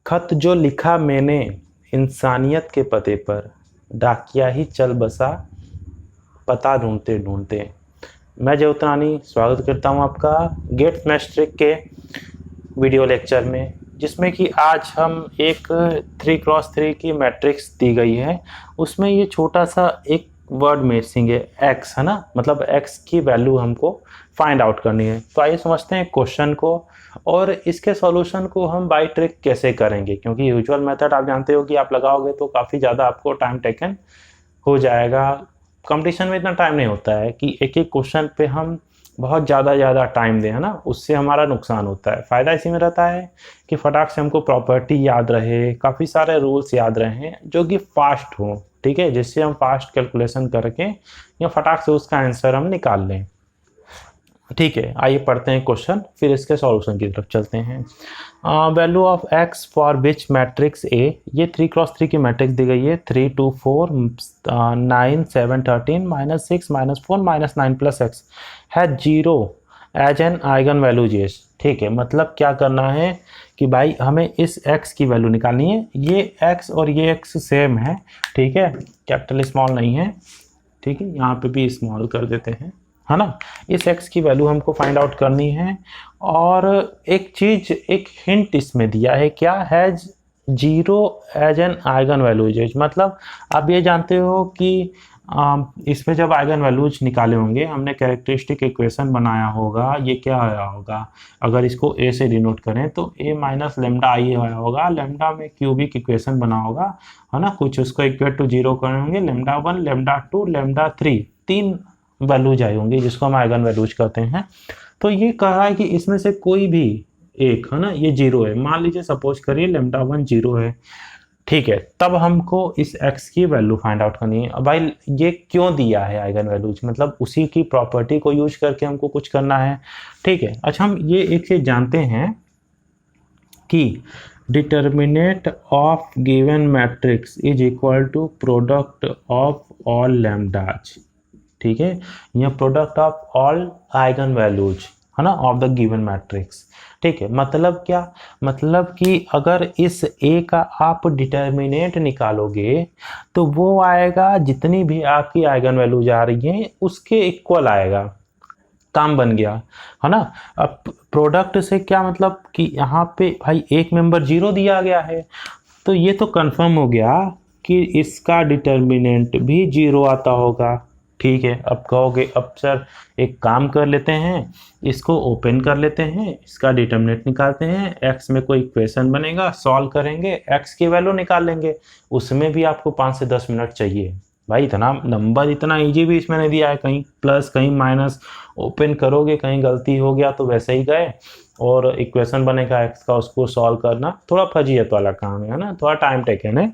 खत जो लिखा मैंने इंसानियत के पते पर, डाकिया ही चल बसा पता ढूंढते ढूंढते। मैं ज्योतरानी स्वागत करता हूं आपका गेट मैट्रिक्स के वीडियो लेक्चर में, जिसमें कि आज हम एक 3x3 की मैट्रिक्स दी गई है। उसमें ये छोटा सा एक वर्ड मिसिंग है, एक्स, है ना। मतलब एक्स की वैल्यू हमको फाइंड आउट करनी है। तो आइए समझते हैं क्वेश्चन को और इसके सॉल्यूशन को हम बाय ट्रिक कैसे करेंगे, क्योंकि यूजुअल मेथड आप जानते हो कि आप लगाओगे तो काफ़ी ज़्यादा आपको टाइम टेकन हो जाएगा। कंपटीशन में इतना टाइम नहीं होता है कि एक एक क्वेश्चन पे हम बहुत ज़्यादा टाइम दें, है ना। उससे हमारा नुकसान होता है। फ़ायदा इसी में रहता है कि फटाक से हमको प्रॉपर्टी याद रहे, काफ़ी सारे रूल्स याद रहे जो कि फास्ट हो, ठीक है, जिससे हम फास्ट कैलकुलेशन करके या फटाक से उसका आंसर हम निकाल लें। ठीक है, आइए पढ़ते हैं क्वेश्चन, फिर इसके सॉल्यूशन की तरफ चलते हैं। Value of x for which matrix A, ये 3x3 की मैट्रिक्स दी गई है। 3 2 4 9 7 13 -6 -4 -9 + x है 0 एज एन आइगन वैल्यू जेस। ठीक है, मतलब क्या करना है कि भाई हमें इस x की वैल्यू निकालनी है। ये x और ये x सेम है, ठीक है, कैपिटल स्मॉल नहीं है, ठीक है, यहाँ पे भी स्मॉल कर देते हैं, है ना। इस x की वैल्यू हमको फाइंड आउट करनी है। और एक चीज, एक हिंट इसमें दिया है, क्या है, 0 एज एन आइगन वैल्यूज। मतलब आप ये जानते हो कि इसमें जब आइगन वैल्यूज निकाले होंगे, हमने कैरेक्टरिस्टिक इक्वेशन बनाया होगा, ये क्या आया होगा, अगर इसको a से डिनोट करें तो a - लैम्डा i आया होगा। लैम्डा में क्यूबिक इक्वेशन बना होगा, है ना, कुछ उसको इक्वल टू 0 करेंगे, λ1 λ2 λ3 तीन वैल्यूज आई होंगी जिसको हम आइगन वैल्यूज कहते हैं। तो ये कहा है कि इसमें से कोई भी एक, है ना, ये 0 है। मान लीजिए सपोज करिए λ1 0 है, ठीक है, तब हमको इस x की वैल्यू फाइंड आउट करनी है। अब भाई ये क्यों दिया है आइगन वैल्यूज, मतलब उसी की प्रॉपर्टी को यूज करके हमको कुछ करना है, ठीक है। अच्छा, हम ये एक चीज जानते हैं कि determinant of given matrix is equal to product of all lambdas, ठीक है, या product of all eigen values, है ना, ऑफ द गिवन मैट्रिक्स। ठीक है, मतलब क्या, मतलब कि अगर इस a का आप डिटर्मिनेंट निकालोगे तो वो आएगा जितनी भी आपकी आइगन वैल्यूज आ रही हैं उसके इक्वल आएगा। काम बन गया, है ना। अब प्रोडक्ट से क्या मतलब कि यहाँ पे भाई एक मेंबर 0 दिया गया है, तो ये तो कंफर्म हो गया कि इसका डिटर्मिनेंट भी 0 आता होगा। ठीक है, अब कहोगे अब सर एक काम कर लेते हैं, इसको ओपन कर लेते हैं, इसका डिटर्मिनेंट निकालते हैं, x में कोई इक्वेशन बनेगा, सॉल्व करेंगे, x की वैल्यू निकाल लेंगे। उसमें भी आपको 5 से 10 मिनट चाहिए भाई। इतना नंबर इतना इजी भी इसमें नहीं दिया है, कहीं प्लस कहीं माइनस, ओपन करोगे कहीं गलती हो गया तो वैसे ही गए, और इक्वेशन बनेगा x का, उसको सॉल्व करना थोड़ा फजीयत वाला काम है ना, थोड़ा टाइम टेकन है।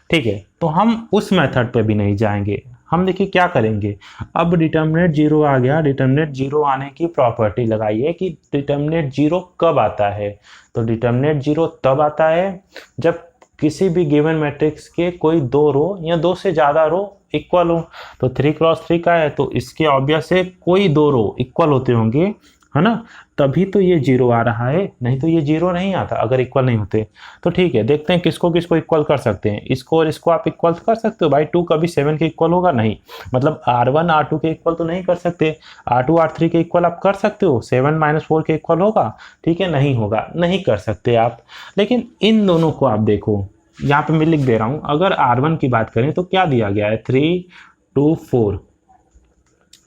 ठीक है, तो हम उस मेथड पे भी नहीं जाएंगे। हम देखिए क्या करेंगे, अब डिटर्मिनेंट 0 आ गया, डिटर्मिनेंट 0 आने की प्रॉपर्टी लगाइए कि डिटर्मिनेंट 0 कब आता है। तो डिटर्मिनेंट 0 तब आता है जब किसी भी गिवन मैट्रिक्स के कोई 2 रो या 2 से ज़्यादा रो इक्वल हो। तो 3x3 का है तो इसके ऑब्वियस है कोई 2 रो इक्वल होते होंगे, है ना, तभी तो ये 0 आ रहा है, नहीं तो ये 0 नहीं आता अगर इक्वल नहीं होते। तो ठीक है, देखते हैं किसको किसको इक्वल कर सकते हैं। इसको और इसको आप इक्वल कर सकते हो भाई। 2 कभी 7 के इक्वल होगा नहीं, मतलब R1 R2 के इक्वल तो नहीं कर सकते। R2 R3 के इक्वल आप कर सकते हो, 7 - 4 के इक्वल होगा, ठीक है, नहीं होगा, नहीं कर सकते आप। लेकिन इन दोनों को आप देखो, यहाँ पे मैं लिख दे रहा हूँ। अगर R1 की बात करें तो क्या दिया गया है, 3 2 4,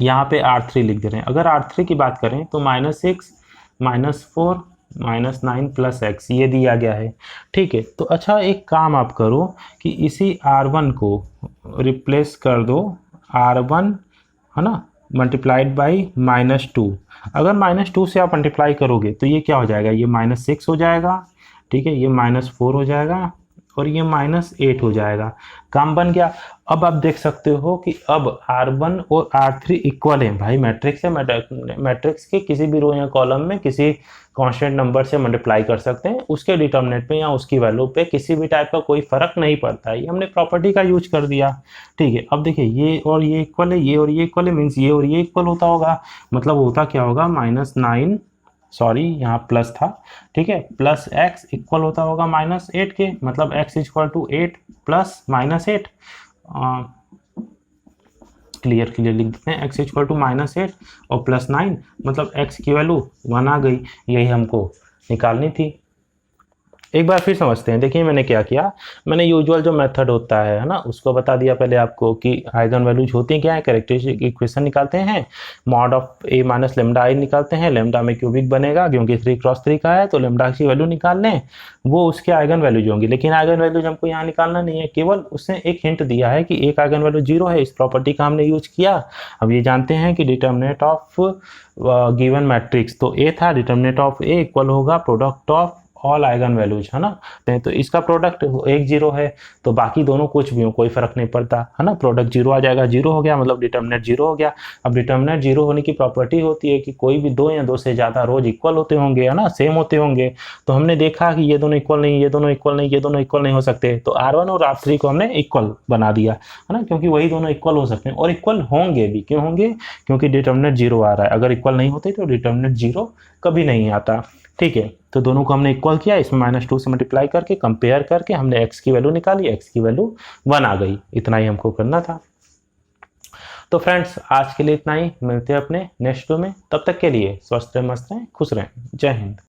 यहाँ पे R3 लिख दे रहे हैं। अगर R3 की बात करें तो -6 -4 -9 + x ये दिया गया है, ठीक है। तो अच्छा एक काम आप करो कि इसी R1 को रिप्लेस कर दो, R1, है ना, मल्टीप्लाइड बाई -2। अगर -2 से आप मल्टीप्लाई करोगे तो ये क्या हो जाएगा, ये -6 हो जाएगा, ठीक है, ये -4 हो जाएगा और ये -8 हो जाएगा। काम बन गया। अब आप देख सकते हो कि अब R1 और R3 इक्वल है भाई। मैट्रिक्स है, मैट्रिक्स के किसी भी रो या कॉलम में किसी कांस्टेंट नंबर से मल्टीप्लाई कर सकते हैं, उसके डिटर्मिनेंट पे या उसकी वैल्यू पे किसी भी टाइप का कोई फर्क नहीं पड़ता है। ये हमने प्रॉपर्टी का यूज कर दिया, ठीक है। अब देखिए ये और ये इक्वल है, ये और ये इक्वल है, मीन्स ये और ये इक्वल होता होगा, मतलब होता क्या होगा, -9 सॉरी यहाँ प्लस था, ठीक है, प्लस एक्स इक्वल होता होगा -8 के, मतलब x equal to 8 plus -8, clear लिख देते हैं, x इक्वल टू -8 और +9, मतलब x की वैल्यू 1 आ गई। यही हमको निकालनी थी। एक बार फिर समझते हैं। देखिए मैंने क्या किया, मैंने यूजुअल जो मेथड होता है ना, उसको बता दिया पहले आपको कि आइगन वैल्यूज होती हैं क्या है, कैरेक्टरिस्टिक इक्वेशन निकालते हैं, mod of a minus lambda I निकालते हैं, लेमडा में क्यूबिक बनेगा क्योंकि 3×3 का है, तो लेमडा की वैल्यू निकाल लें, वो उसके आइगन वैल्यूज होंगी। लेकिन आइगन वैल्यूज हमको यहाँ निकालना नहीं है, केवल उसने एक हिंट दिया है कि एक आइगन वैल्यू 0 है, इस प्रॉपर्टी का हमने यूज किया। अब ये जानते हैं कि डिटर्मिनेंट ऑफ गिवन मैट्रिक्स, तो a था, डिटर्मिनेंट ऑफ a इक्वल होगा product of all eigen values, है ना। तो इसका प्रोडक्ट 1 0 है, तो बाकी दोनों कुछ भी हो कोई फर्क नहीं पड़ता, है ना। प्रोडक्ट 0 आ जाएगा, 0 हो गया मतलब डिटर्मिनेंट 0 हो गया। अब डिटर्मिनेंट 0 होने की प्रॉपर्टी होती है कि कोई भी दो या दो से ज़्यादा रोज इक्वल होते होंगे, है ना, सेम होते होंगे। तो हमने देखा कि ये दोनों इक्वल नहीं, ये दोनों इक्वल नहीं, ये दोनों इक्वल नहीं हो सकते, तो R1 और R3 को हमने इक्वल बना दिया, है ना, क्योंकि वही दोनों इक्वल हो सकते हैं और इक्वल होंगे भी। क्यों होंगे? क्योंकि डिटर्मिनेंट 0 आ रहा है, अगर इक्वल नहीं होते तो डिटर्मिनेंट 0 कभी नहीं आता, ठीक है। तो दोनों को हमने इक्वल किया, इसमें -2 से मल्टीप्लाई करके कंपेयर करके हमने x की वैल्यू निकाली, x की वैल्यू 1 आ गई। इतना ही हमको करना था। तो फ्रेंड्स आज के लिए इतना ही, मिलते हैं अपने नेक्स्ट वीडियो में, तब तक के लिए स्वस्थ रहें, मस्त रहें, खुश रहें। जय हिंद।